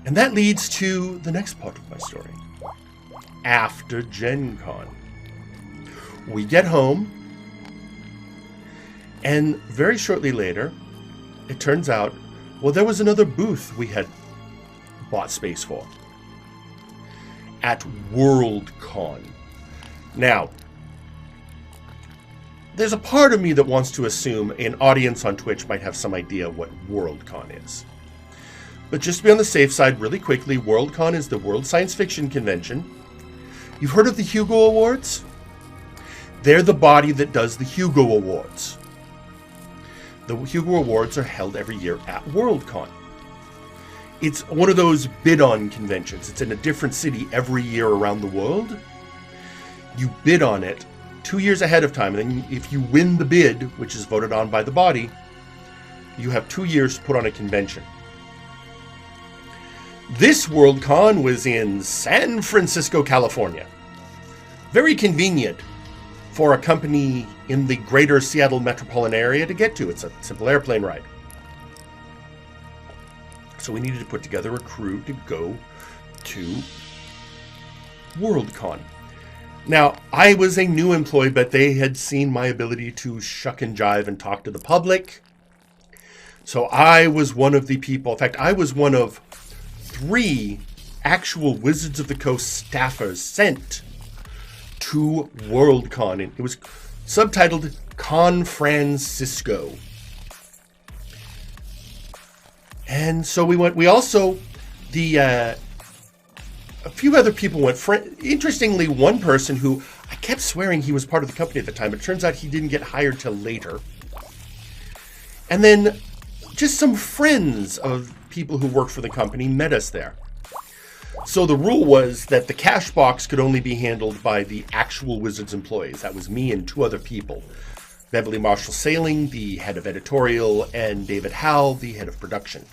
And that leads to the next part of my story. After Gen Con, we get home, and very shortly later, it turns out, well, there was another booth we had bought space for at WorldCon. Now, there's a part of me that wants to assume an audience on Twitch might have some idea what WorldCon is. But just to be on the safe side, really quickly, WorldCon is the World Science Fiction Convention. You've heard of the Hugo Awards? They're the body that does the Hugo Awards. The Hugo Awards are held every year at WorldCon. It's one of those bid-on conventions. It's in a different city every year around the world. You bid on it 2 years ahead of time, and then if you win the bid, which is voted on by the body, you have 2 years to put on a convention. This WorldCon was in San Francisco, California. Very convenient for a company in the greater Seattle metropolitan area to get to. It's a simple airplane ride. So we needed to put together a crew to go to WorldCon. Now, I was a new employee, but they had seen my ability to shuck and jive and talk to the public. So I was one of the people. In fact, I was one of 3 actual Wizards of the Coast staffers sent to WorldCon. And it was subtitled ConFrancisco. And so we went. We also, a few other people went. Interestingly, one person who I kept swearing he was part of the company at the time, it turns out he didn't get hired till later. And then just some friends of people who worked for the company met us there. So the rule was that the cash box could only be handled by the actual Wizards employees. That was me and 2 other people. Beverly Marshall Sailing, the head of editorial, and David Howell, the head of production.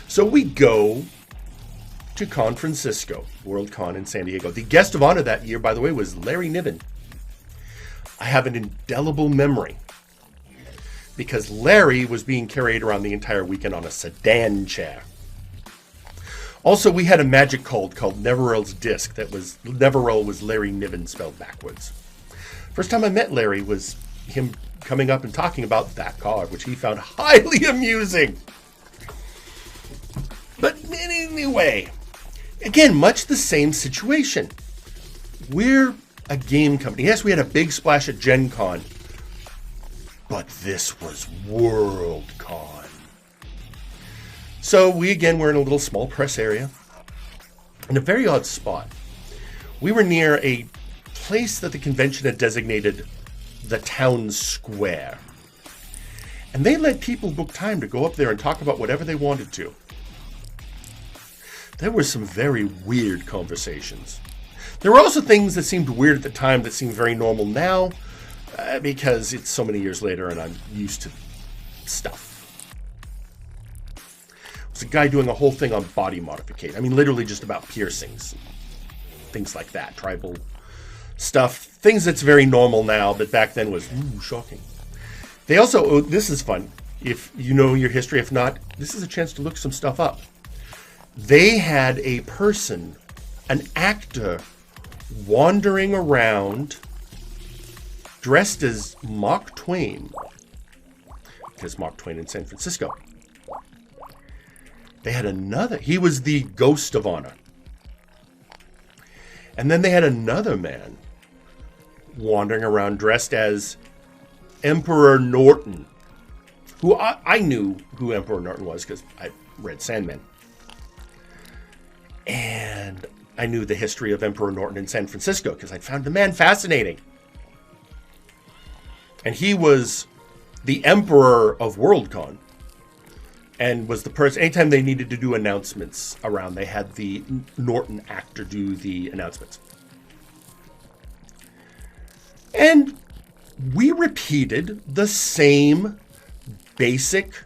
So we go to ConFrancisco, WorldCon in San Diego. The guest of honor that year, by the way, was Larry Niven. I have an indelible memory because Larry was being carried around the entire weekend on a sedan chair. Also, we had a magic card called Neverell's Disc. That was, Neverell was Larry Niven spelled backwards. First time I met Larry was him coming up and talking about that card, which he found highly amusing. But anyway, again, much the same situation. We're a game company. Yes, we had a big splash at Gen Con, but this was WorldCon. So we, again, were in a little small press area in a very odd spot. We were near a place that the convention had designated the town square. And they let people book time to go up there and talk about whatever they wanted to. There were some very weird conversations. There were also things that seemed weird at the time that seem very normal now, because it's so many years later and I'm used to stuff. There's a guy doing a whole thing on body modification. I mean, literally just about piercings. Things like that. Tribal stuff. Things that's very normal now, but back then was shocking. They also, this is fun. If you know your history, if not, this is a chance to look some stuff up. They had a person, an actor, wandering around dressed as Mark Twain. Because Mark Twain in San Francisco. They had another. He was the ghost of honor. And then they had another man wandering around dressed as Emperor Norton. Who I knew who Emperor Norton was because I read Sandman. And I knew the history of Emperor Norton in San Francisco because I'd found the man fascinating. And he was the emperor of WorldCon. And was the person, anytime they needed to do announcements around, they had the Norton actor do the announcements. And we repeated the same basic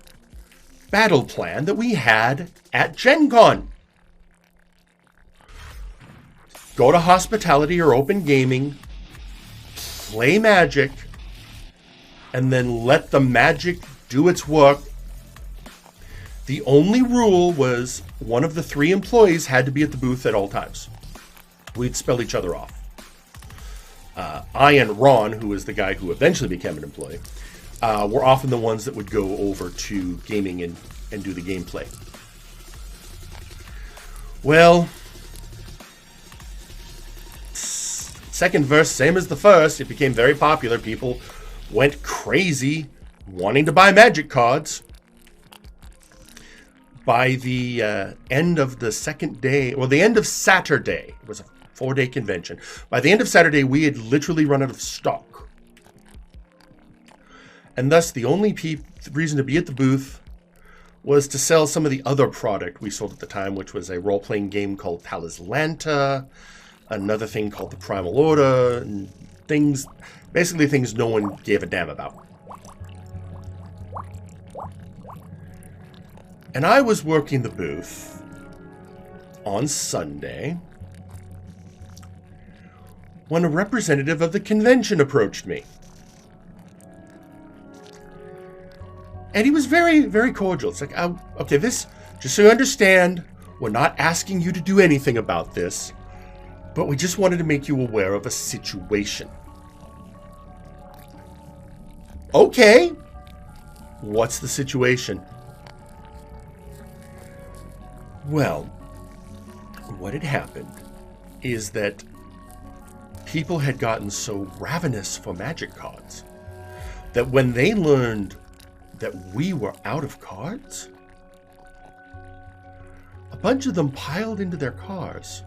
battle plan that we had at Gen Con. Go to hospitality or open gaming, play magic, and then let the magic do its work The only rule was one of the 3 employees had to be at the booth at all times. We'd spell each other off. I and Ron, who was the guy who eventually became an employee, were often the ones that would go over to gaming and do the gameplay. Well, second verse, same as the first. It became very popular. People went crazy wanting to buy magic cards. By the end of the second day, well, the end of Saturday, it was a 4-day convention. By the end of Saturday, we had literally run out of stock. And thus, the only reason to be at the booth was to sell some of the other product we sold at the time, which was a role-playing game called Talislanta, another thing called the Primal Order, and basically things no one gave a damn about. And I was working the booth on Sunday when a representative of the convention approached me. And he was very, very cordial. It's like, okay, just so you understand, we're not asking you to do anything about this, but we just wanted to make you aware of a situation. Okay, what's the situation? Well, what had happened is that people had gotten so ravenous for magic cards that when they learned that we were out of cards, a bunch of them piled into their cars,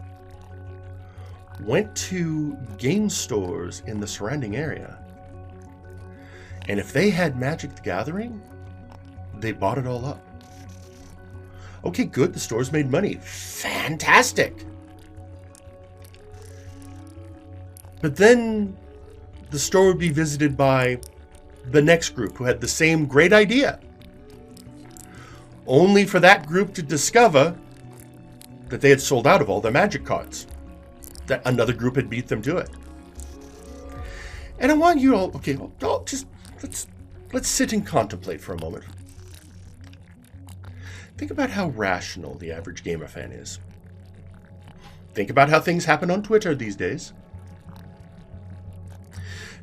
went to game stores in the surrounding area, and if they had Magic the Gathering, they bought it all up. Okay, good, the stores made money. Fantastic! But then the store would be visited by the next group who had the same great idea, only for that group to discover that they had sold out of all their magic cards, that another group had beat them to it. And I want you all, okay, just let's sit and contemplate for a moment. Think about how rational the average gamer fan is. Think about how things happen on Twitter these days.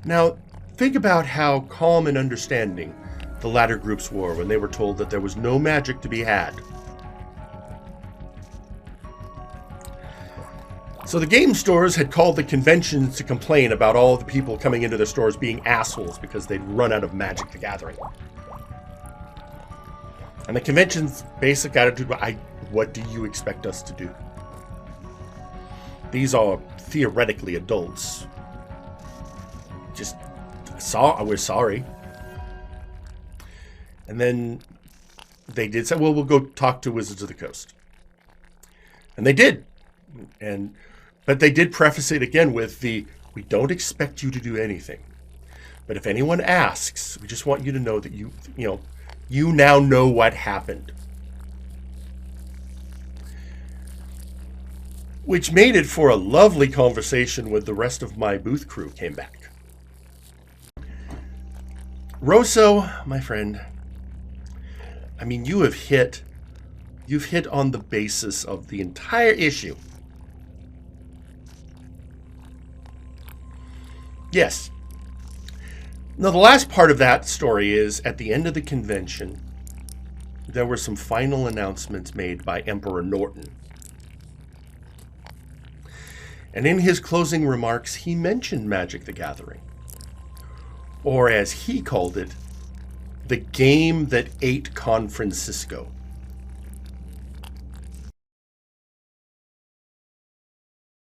Now, think about how calm and understanding the latter groups were when they were told that there was no magic to be had. So the game stores had called the conventions to complain about all the people coming into their stores being assholes because they'd run out of Magic the Gathering. And the convention's basic attitude was, what do you expect us to do? These are theoretically adults. We're sorry. And then they did say, well, we'll go talk to Wizards of the Coast. And they did. But they did preface it again with we don't expect you to do anything. But if anyone asks, we just want you to know that you now know what happened. Which made it for a lovely conversation when the rest of my booth crew came back. Rosso, my friend, I mean, you've hit on the basis of the entire issue. Yes. Now, the last part of that story is, at the end of the convention, there were some final announcements made by Emperor Norton. And in his closing remarks, he mentioned Magic the Gathering. Or as he called it, the game that ate ConFrancisco.